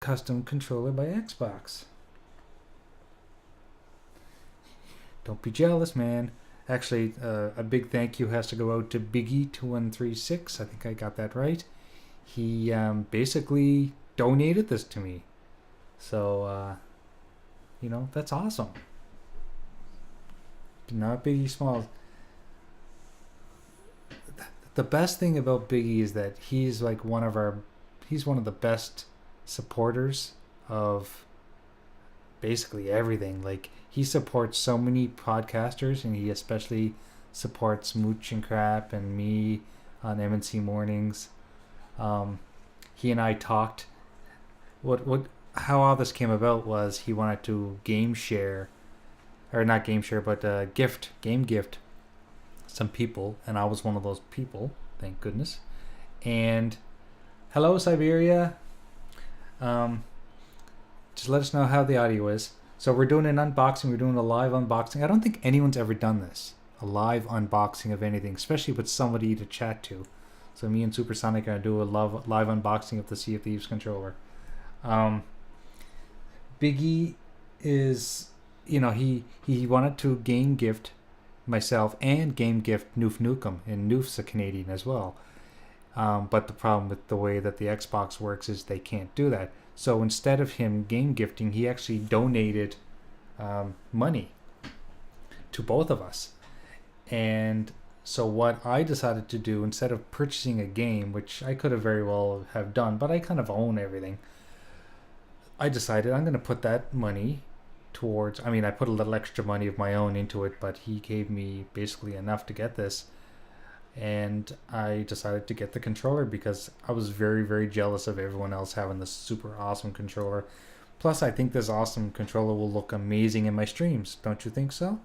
custom controller by Xbox. Don't be jealous, man. Actually, a big thank you has to go out to Biggie2136. I think I got that right. He basically donated this to me. So, that's awesome. Not Biggie Smalls. The best thing about Biggie is that he's like he's one of the best supporters of basically everything. Like, he supports so many podcasters, and he especially supports Mooch and Crap and me on MNC Mornings. He and I talked. How all this came about was he wanted to game share, or not game share, but game gift some people, and I was one of those people, thank goodness. And hello, Siberia. Just let us know how the audio is. So we're doing an unboxing. We're doing a live unboxing. I don't think anyone's ever done this, a live unboxing of anything, especially with somebody to chat to. So me and Supersonic are going to do a live unboxing of the Sea of Thieves controller. Biggie is, he wanted to game gift myself and game gift Noof Nukem, and Noof's a Canadian as well. But the problem with the way that the Xbox works is they can't do that. So instead of him game gifting, he actually donated money to both of us. And so what I decided to do, instead of purchasing a game, which I could have very well have done, but I kind of own everything, I decided I'm going to put that money towards, I put a little extra money of my own into it, but he gave me basically enough to get this. And I decided to get the controller because I was very, very jealous of everyone else having this super awesome controller. Plus, I think this awesome controller will look amazing in my streams. Don't you think so?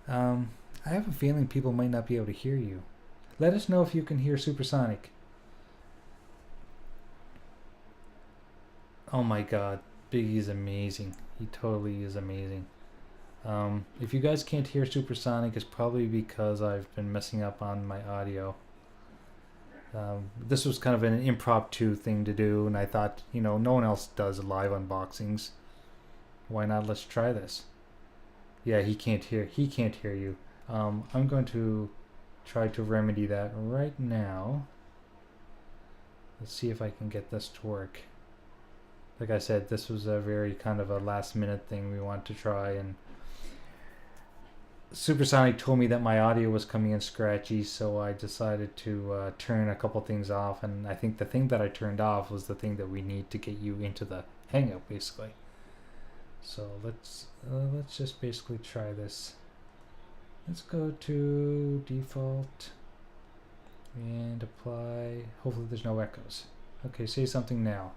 I have a feeling people might not be able to hear you. Let us know if you can hear Supersonic. Oh my god, Biggie is amazing. He totally is amazing. If you guys can't hear Supersonic, it's probably because I've been messing up on my audio. This was kind of an impromptu thing to do, and I thought, no one else does live unboxings. Why not? Let's try this. Yeah, he can't hear you. I'm going to try to remedy that right now. Let's see if I can get this to work. Like I said, this was a very kind of a last minute thing we want to try, and Supersonic told me that my audio was coming in scratchy, so I decided to turn a couple things off, and I think the thing that I turned off was the thing that we need to get you into the hangout, basically. So let's just basically try this. Let's go to default and apply. Hopefully there's no echoes. Okay, say something now.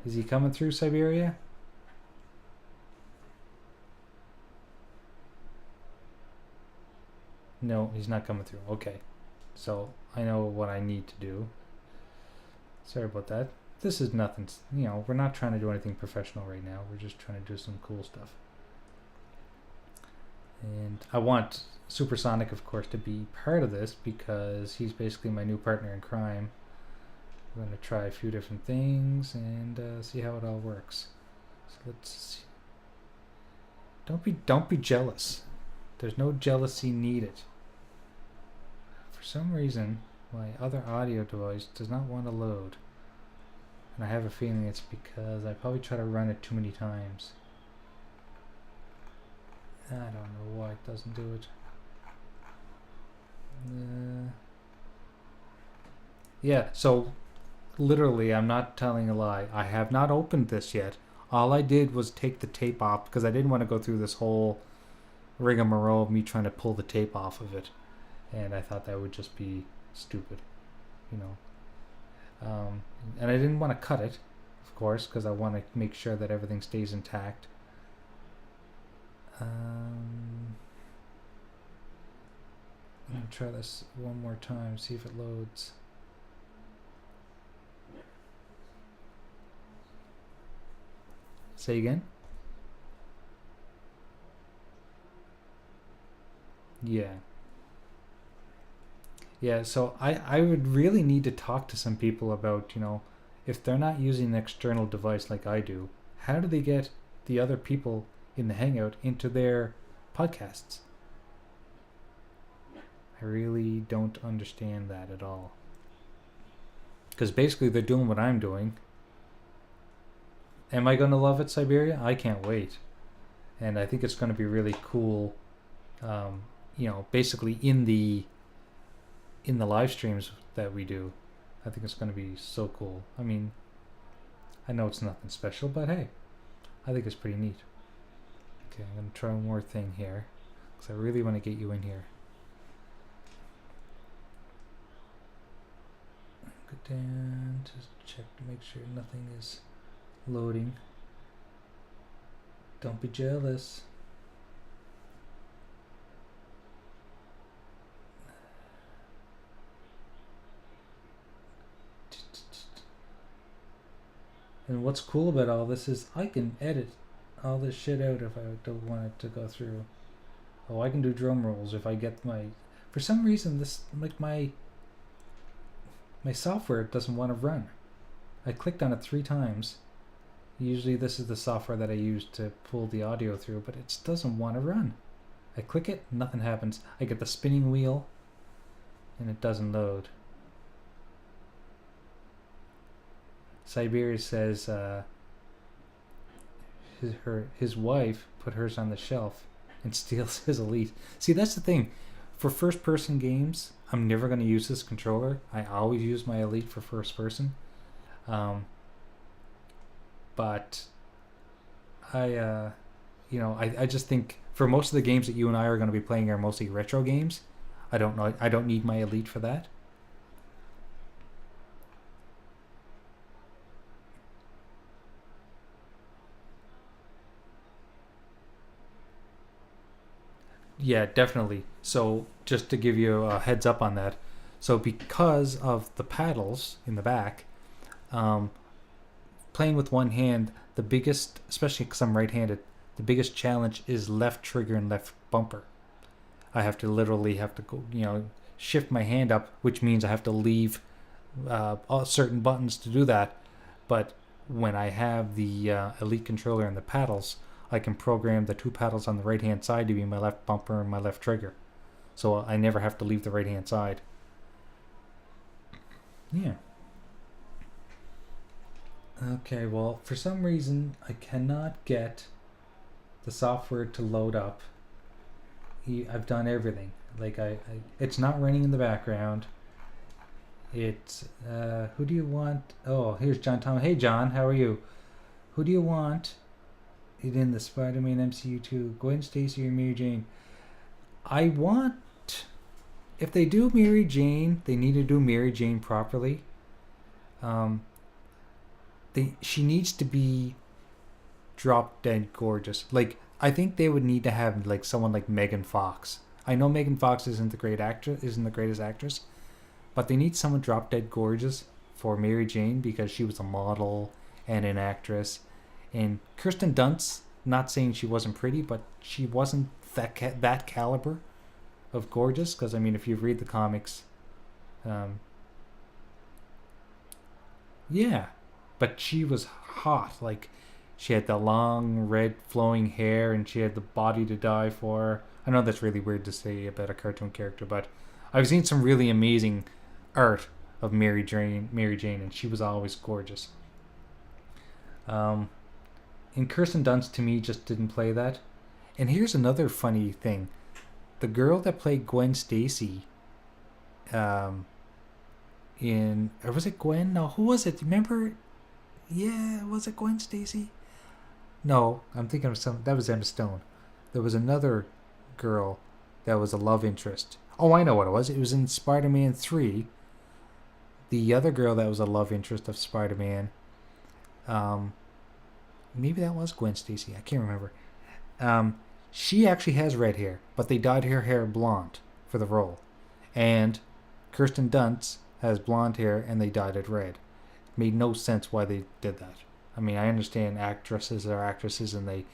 Is he coming through, Siberia? No, he's not coming through. Okay. So I know what I need to do. Sorry about that. This is nothing, we're not trying to do anything professional right now. We're just trying to do some cool stuff. And I want Supersonic, of course, to be part of this because he's basically my new partner in crime. We're going to try a few different things and see how it all works. So let's see. Don't be jealous. There's no jealousy needed. For some reason, my other audio device does not want to load. And I have a feeling it's because I probably try to run it too many times. I don't know why it doesn't do it. Yeah, so literally, I'm not telling a lie. I have not opened this yet. All I did was take the tape off because I didn't want to go through this whole rigmarole of me trying to pull the tape off of it. And I thought that would just be stupid, and I didn't want to cut it, of course, because I want to make sure that everything stays intact. I'm going to try this one more time, see if it loads. Say again? Yeah. Yeah, so I would really need to talk to some people about, if they're not using an external device like I do, how do they get the other people in the Hangout into their podcasts? I really don't understand that at all. Because basically they're doing what I'm doing. Am I going to love it, Siberia? I can't wait. And I think it's going to be really cool, basically in the live streams that we do. I think it's going to be so cool. I mean, I know it's nothing special, but hey, I think it's pretty neat. Okay, I'm going to try one more thing here, because I really want to get you in here. Go down, just check to make sure nothing is loading. Don't be jealous. And what's cool about all this is I can edit all this shit out if I don't want it to go through. Oh, I can do drum rolls if I get for some reason this, like my software doesn't want to run. I clicked on it 3 times. Usually this is the software that I use to pull the audio through, but it doesn't want to run. I click it, nothing happens. I get the spinning wheel, and it doesn't load. Siberia says his wife put hers on the shelf and steals his Elite. See, that's the thing. For first-person games, I'm never going to use this controller. I always use my Elite for first-person. But I just think for most of the games that you and I are going to be playing are mostly retro games. I don't need my Elite for that. Yeah, definitely. So just to give you a heads up on that, so because of the paddles in the back, playing with one hand, the biggest, especially because I'm right-handed, the biggest challenge is left trigger and left bumper. I have to literally go, shift my hand up, which means I have to leave certain buttons to do that. But when I have the Elite controller and the paddles, I can program the 2 paddles on the right-hand side to be my left bumper and my left trigger. So I never have to leave the right-hand side. Yeah. Okay, well, for some reason, I cannot get the software to load up. I've done everything. Like, it's not running in the background. It's, who do you want? Oh, here's John Tom. Hey, John, how are you? Who do you want in the Spider-Man MCU 2? Gwen Stacy or Mary Jane? I want... If they do Mary Jane, they need to do Mary Jane properly. She needs to be drop dead gorgeous. Like, I think they would need to have like someone like Megan Fox. I know Megan Fox isn't the greatest actress, but they need someone drop dead gorgeous for Mary Jane because she was a model and an actress. And Kirsten Dunst, not saying she wasn't pretty, but she wasn't that caliber of gorgeous. Because I mean, if you read the comics, yeah, but she was hot. Like, she had the long red flowing hair and she had the body to die for. I know that's really weird to say about a cartoon character, but I've seen some really amazing art of Mary Jane, and she was always gorgeous. And Kirsten Dunst to me just didn't play that. And here's another funny thing: the girl that played Gwen Stacy, or was it Gwen? No, who was it? Remember? Yeah, was it Gwen Stacy? No, I'm thinking of that was Emma Stone. There was another girl that was a love interest. Oh, I know what it was. It was in Spider-Man 3. The other girl that was a love interest of Spider-Man. Maybe that was Gwen Stacy. I can't remember. She actually has red hair, but they dyed her hair blonde for the role. And Kirsten Dunst has blonde hair, and they dyed it red. It made no sense why they did that. I mean, I understand actresses are actresses and they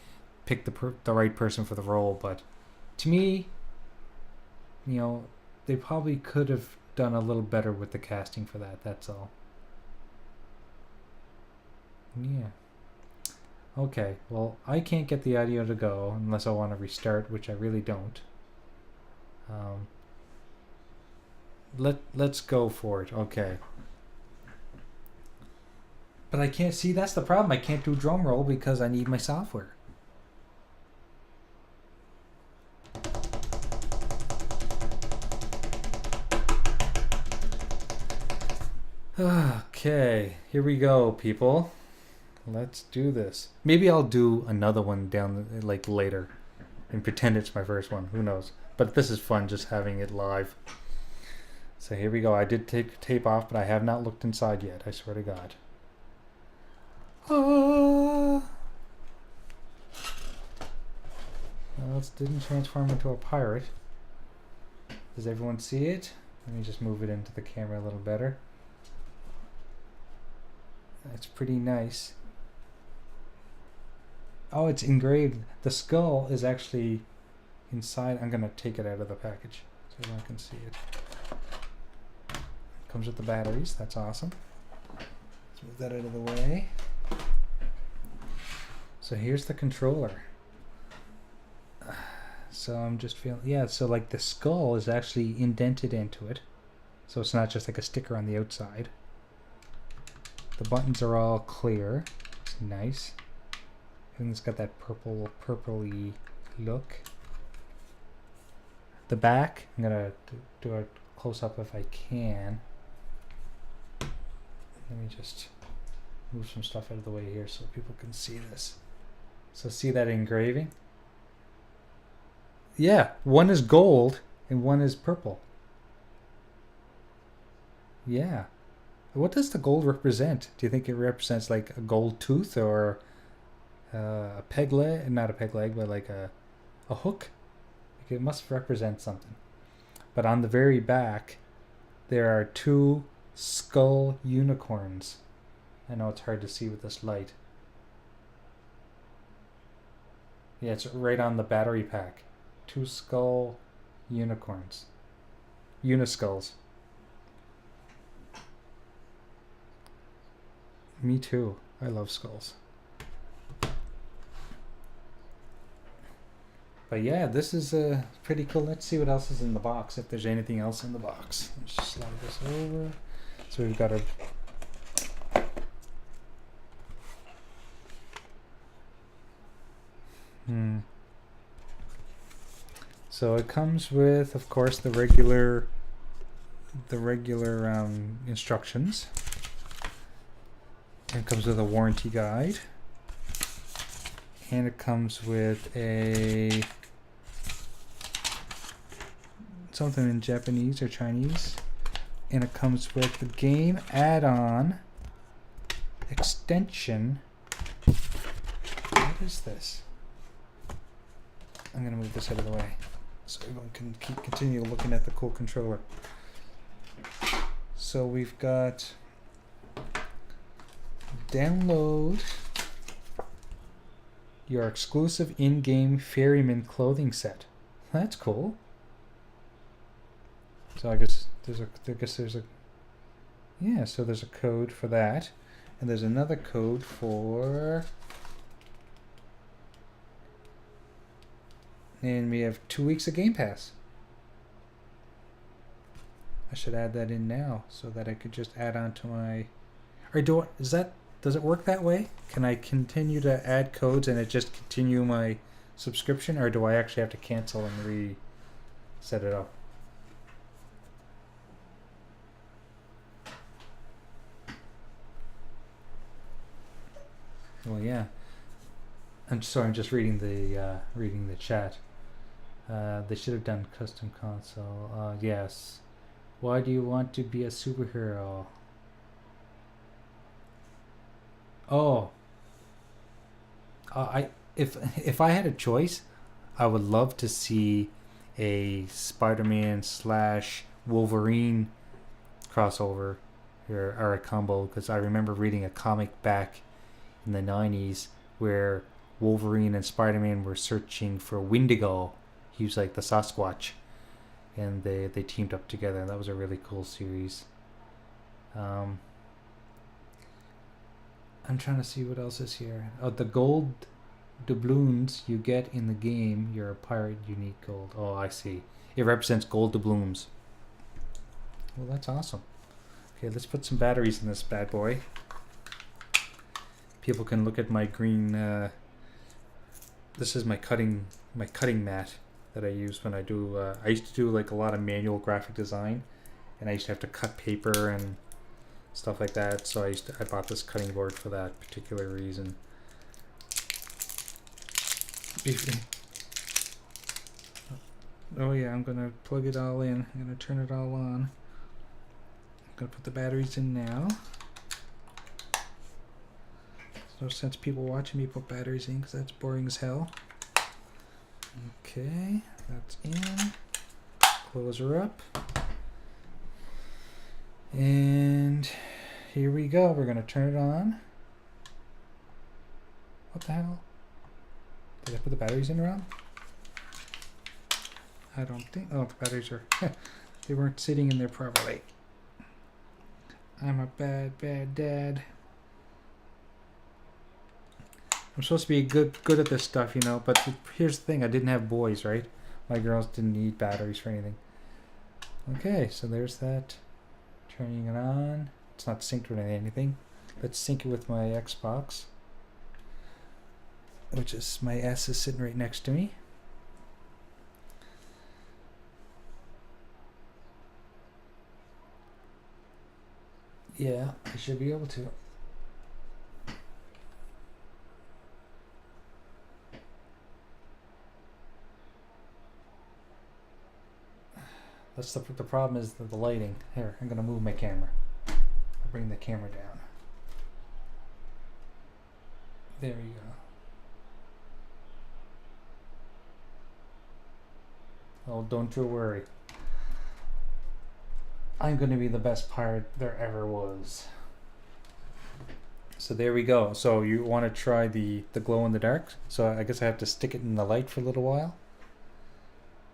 pick the right person for the role, but to me, they probably could have done a little better with the casting for that. That's all. Yeah. Okay, well, I can't get the audio to go unless I want to restart, which I really don't. Let's go for it. Okay. But I can't see. That's the problem. I can't do drum roll because I need my software. Okay, here we go, people. Let's do this. Maybe I'll do another one down like later and pretend it's my first one. Who knows? But this is fun just having it live. So here we go. I did take tape off, but I have not looked inside yet. I swear to God. Well, it didn't transform into a pirate. Does everyone see it? Let me just move it into the camera a little better. That's pretty nice. Oh, it's engraved. The skull is actually inside. I'm going to take it out of the package so everyone can see it. Comes with the batteries. That's awesome. Let's move that out of the way. So here's the controller. So I'm just feeling, yeah, so like the skull is actually indented into it. So it's not just like a sticker on the outside. The buttons are all clear. It's nice. And it's got that purpley look. The back, I'm gonna do a close up if I can. Let me just move some stuff out of the way here so people can see this. So see that engraving? Yeah, one is gold and one is purple. Yeah. What does the gold represent? Do you think it represents like a gold tooth or a peg leg? Not a peg leg, but like a hook? Like it must represent something. But on the very back, there are two skull unicorns. I know it's hard to see with this light. Yeah, it's right on the battery pack. Two skull unicorns. Uniskulls. Me too. I love skulls. But yeah, this is pretty cool. Let's see what else is in the box, if there's anything else in the box. Let's just slide this over. So we've got our... So it comes with, of course, the regular instructions. It comes with a warranty guide. And it comes with something in Japanese or Chinese. And it comes with the game add-on extension. What is this? I'm going to move this out of the way so everyone can continue looking at the cool controller. So we've got download your exclusive in-game ferryman clothing set. That's cool. So I guess there's a yeah, so there's a code for that, and there's another code for, and we have 2 weeks of Game Pass. I should add that in now so that I could just add on to my, or does it work that way? Can I continue to add codes and it just continue my subscription, or do I actually have to cancel and reset it up? Well, yeah. I'm sorry. I'm just reading the chat. They should have done custom console. Yes. Why do you want to be a superhero? Oh. If I had a choice, I would love to see a Spider-Man / Wolverine crossover or a combo, because I remember reading a comic back in the 90s where Wolverine and Spider-Man were searching for Wendigo. He was like the Sasquatch, and they teamed up together, and that was a really cool series. I'm trying to see what else is here. Oh, the gold doubloons you get in the game, you're a pirate, unique gold. Oh, I see. It represents gold doubloons. Well, that's awesome. Okay, let's put some batteries in this bad boy. People can look at my green. This is my cutting mat that I use when I do. I used to do like a lot of manual graphic design, and I used to have to cut paper and stuff like that. So I bought this cutting board for that particular reason. Oh yeah, I'm gonna plug it all in. I'm gonna turn it all on. I'm gonna put the batteries in now. There's no sense people watching me put batteries in because that's boring as hell. Okay, that's in. Close her up. And here we go. We're gonna turn it on. What the hell? Did I put the batteries in wrong? I don't think. Oh, the batteries are. They weren't sitting in there properly. I'm a bad dad. I'm supposed to be good at this stuff, you know. But here's the thing: I didn't have boys, right? My girls didn't need batteries for anything. Okay, so there's that. Turning it on. It's not synced with anything. Let's sync it with my Xbox, which is my S is sitting right next to me. Yeah, I should be able to. That's the problem is the lighting. Here, I'm gonna move my camera. I'll bring the camera down. There you go. Oh, don't you worry. I'm gonna be the best pirate there ever was. So there we go. So you want to try the glow in the dark? So I guess I have to stick it in the light for a little while.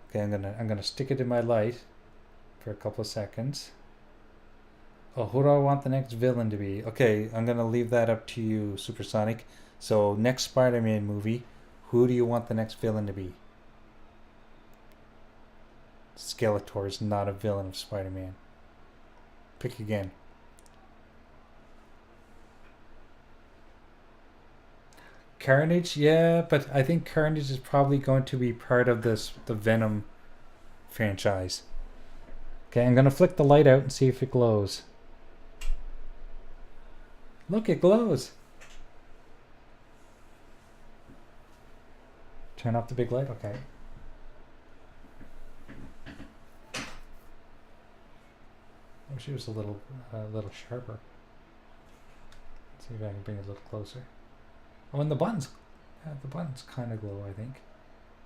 Okay, I'm gonna stick it in my light for a couple of seconds. Oh, who do I want the next villain to be? Okay, I'm gonna leave that up to you, Supersonic. So next Spider-Man movie, who do you want the next villain to be? Skeletor is not a villain of Spider-Man. Pick again. Carnage, yeah, but I think Carnage is probably going to be part of the Venom franchise. Okay, I'm gonna flick the light out and see if it glows. Look, it glows. Turn off the big light, okay. I wish it was a little sharper. Let's see if I can bring it a little closer. Oh, and the buttons kind of glow, I think.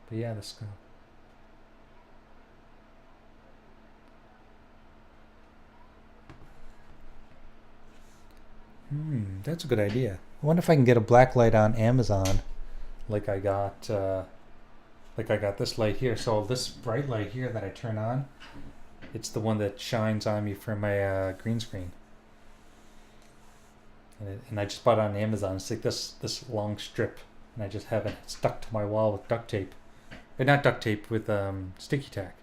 But yeah, this go. That's a good idea. I wonder if I can get a black light on Amazon, like I got this light here. So this bright light here that I turn on, it's the one that shines on me for my green screen. And I just bought it on Amazon. It's like this long strip, and I just have it stuck to my wall with duct tape. Not duct tape, with sticky tack.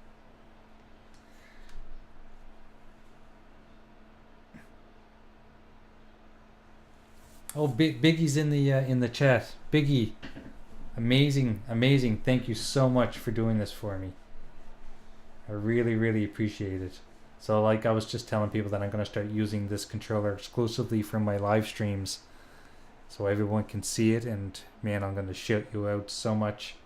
Oh, Biggie's in the chat. Biggie, amazing. Thank you so much for doing this for me. I really appreciate it. So like I was just telling people that I'm going to start using this controller exclusively for my live streams, so everyone can see it, and man, I'm going to shout you out so much.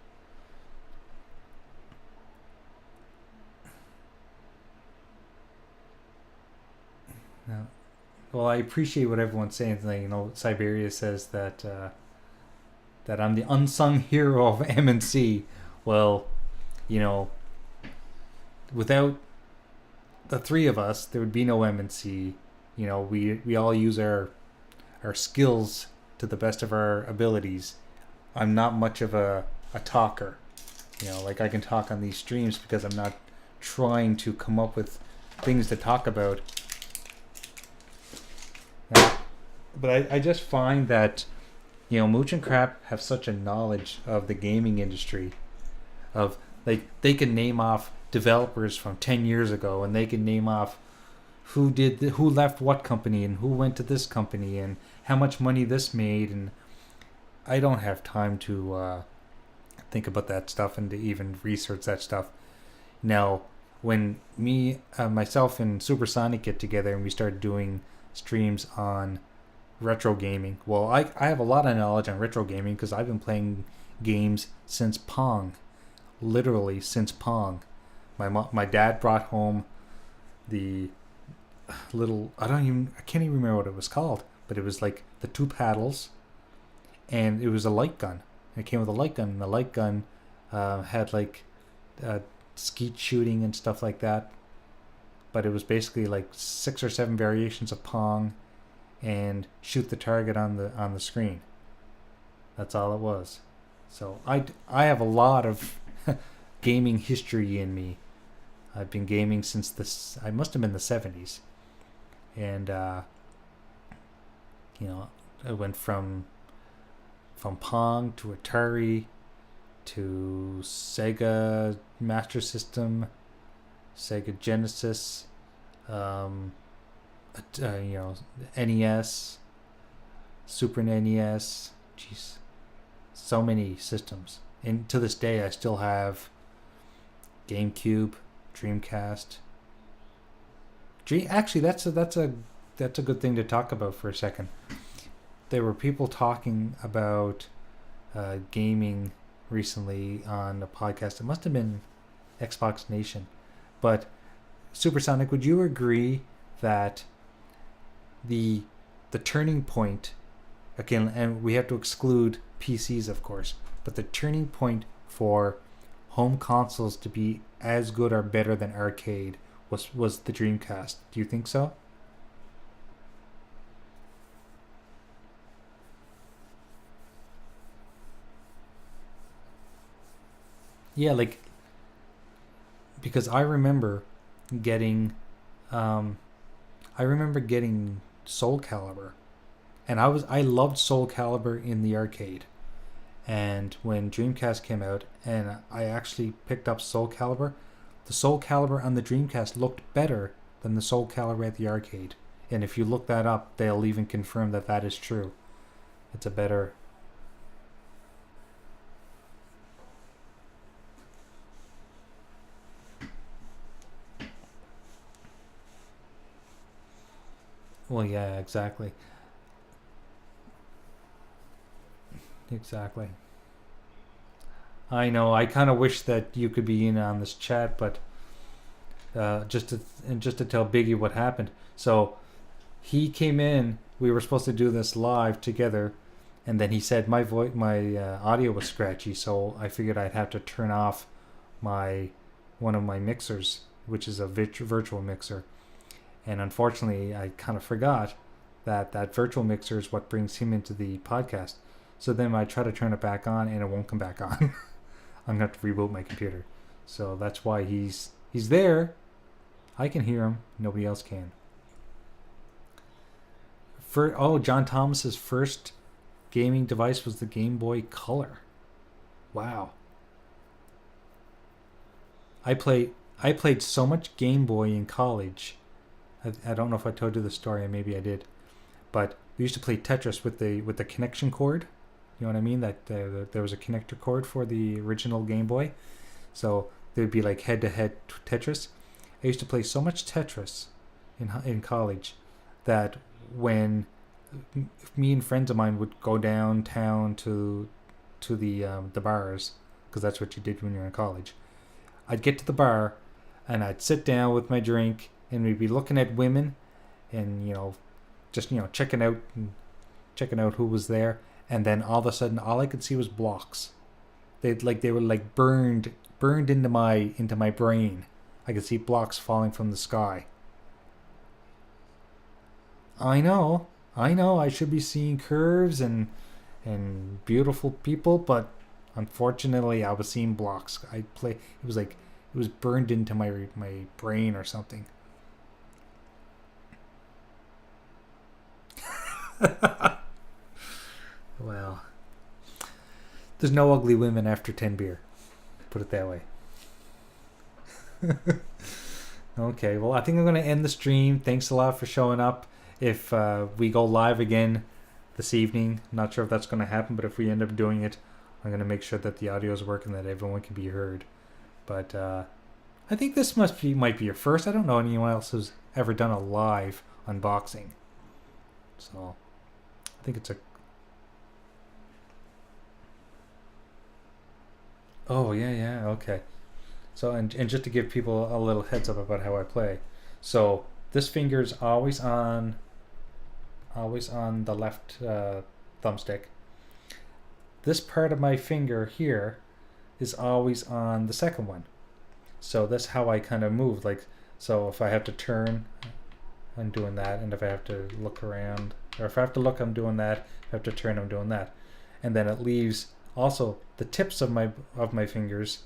No. Well, I appreciate what everyone's saying. Like, you know, Siberia says that that I'm the unsung hero of M&C. Well, you know, without the three of us, there would be no M&C. You know, we all use our skills to the best of our abilities. I'm not much of a talker. Like I can talk on these streams because I'm not trying to come up with things to talk about. But I just find that, Mooch and Crap have such a knowledge of the gaming industry. Of like they can name off developers from 10 years ago, and they can name off who left what company and who went to this company and how much money this made. And I don't have time to think about that stuff and to even research that stuff. Now, when myself and Supersonic get together and we start doing streams on retro gaming, well, I have a lot of knowledge on retro gaming because I've been playing games since Pong, literally since Pong. My dad brought home the little, I can't even remember what it was called, but it was like the two paddles, and it was a light gun. It came with a light gun, and the light gun had like skeet shooting and stuff like that. But it was basically like 6 or 7 variations of Pong, and shoot the target on the screen. That's all it was. So I have a lot of gaming history in me. I've been gaming since I must have been the 70s, and I went from Pong to Atari to Sega Master System, Sega Genesis, NES, Super NES. Jeez, so many systems. And to this day, I still have GameCube, Dreamcast. Actually, that's a good thing to talk about for a second. There were people talking about gaming recently on a podcast. It must have been Xbox Nation. But Supersonic, would you agree that the turning point, again, and we have to exclude PCs, of course, but the turning point for home consoles to be as good or better than arcade was the Dreamcast? Do you think so? Yeah, like, because I remember getting Soul Calibur, and I loved Soul Calibur in the arcade. And when Dreamcast came out and I actually picked up Soul Calibur, the Soul Calibur on the Dreamcast looked better than the Soul Calibur at the arcade. And if you look that up, they'll even confirm that is true. It's a better... Well, yeah, exactly. Exactly. I know. I kind of wish that you could be in on this chat, but just to tell Biggie what happened. So he came in. We were supposed to do this live together, and then he said my audio was scratchy, so I figured I'd have to turn off one of my mixers, which is a virtual mixer. And unfortunately, I kind of forgot that virtual mixer is what brings him into the podcast. So then I try to turn it back on, and it won't come back on. I'm going to have to reboot my computer. So that's why he's there. I can hear him. Nobody else can. John Thomas's first gaming device was the Game Boy Color. Wow. I played so much Game Boy in college. I don't know if I told you the story, maybe I did, but we used to play Tetris with the connection cord. You know what I mean? That there was a connector cord for the original Game Boy, so there'd be like head-to-head Tetris. I used to play so much Tetris in college that when me and friends of mine would go downtown to the bars, because that's what you did when you were in college, I'd get to the bar and I'd sit down with my drink, and we'd be looking at women, and just checking out who was there, and then all of a sudden all I could see was blocks. They were like burned into my brain. I could see blocks falling from the sky. I know. I know I should be seeing curves and beautiful people, but unfortunately, I was seeing blocks. It was like it was burned into my brain or something. Well, there's no ugly women after 10 beer. Put it that way. Okay, well, I think I'm going to end the stream. Thanks a lot for showing up. If we go live again this evening, not sure if that's going to happen, but if we end up doing it, I'm going to make sure that the audio is working, that everyone can be heard. But I think this might be your first. I don't know anyone else who's ever done a live unboxing. So I think it's a... Oh, yeah, okay. So, and just to give people a little heads up about how I play. So this finger is always on the left thumbstick. This part of my finger here is always on the second one. So that's how I kind of move. Like, so if I have to turn, I'm doing that, and if I have to look around, or if I have to look, I'm doing that. If I have to turn, I'm doing that. And then it leaves also the tips of my fingers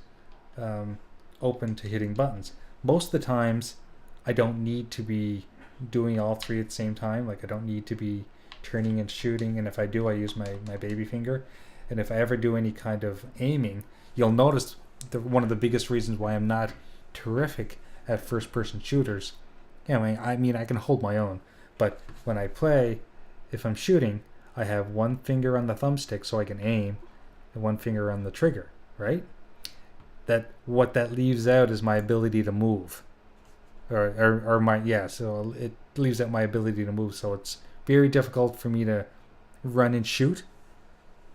open to hitting buttons. Most of the times, I don't need to be doing all three at the same time. Like, I don't need to be turning and shooting, and if I do, I use my baby finger. And if I ever do any kind of aiming, you'll notice one of the biggest reasons why I'm not terrific at first-person shooters. Anyway, I mean, I can hold my own, but when I play, if I'm shooting, I have one finger on the thumbstick so I can aim, and one finger on the trigger, right? What that leaves out is my ability to move, so it leaves out my ability to move. So it's very difficult for me to run and shoot,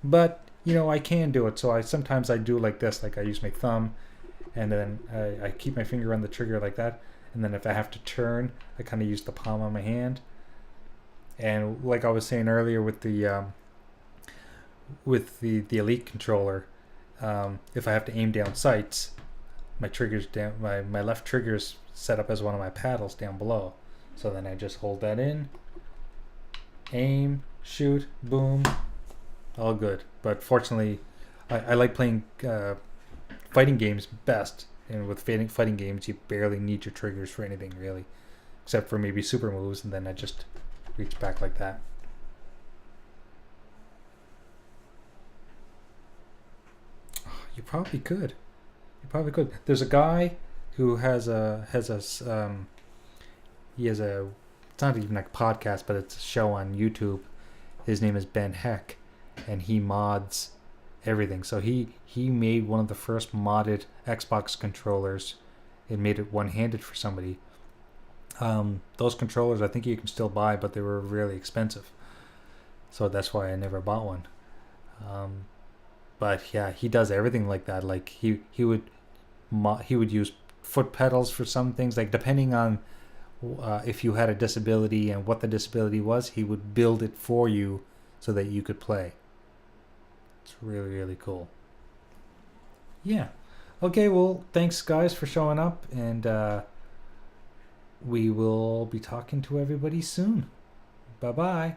but I can do it. So sometimes I do like this, like I use my thumb, and then I keep my finger on the trigger like that, and then if I have to turn, I kind of use the palm of my hand. And like I was saying earlier with the Elite controller, if I have to aim down sights, my trigger's down. My left trigger's set up as one of my paddles down below. So then I just hold that in, aim, shoot, boom, all good. But fortunately, I like playing fighting games best. And with fighting games, you barely need your triggers for anything really, except for maybe super moves, and then I just reach back like that. You probably could. There's a guy who has a it's not even like a podcast, but it's a show on YouTube. His name is Ben Heck, and he mods everything. So he made one of the first modded Xbox controllers. It made it one-handed for somebody. Those controllers I think you can still buy, but they were really expensive. So that's why I never bought one. But yeah, he does everything like that. Like he would use foot pedals for some things. Like depending on if you had a disability and what the disability was, he would build it for you so that you could play. It's really, really cool. Yeah. Okay, well, thanks guys for showing up, and we will be talking to everybody soon. Bye-bye.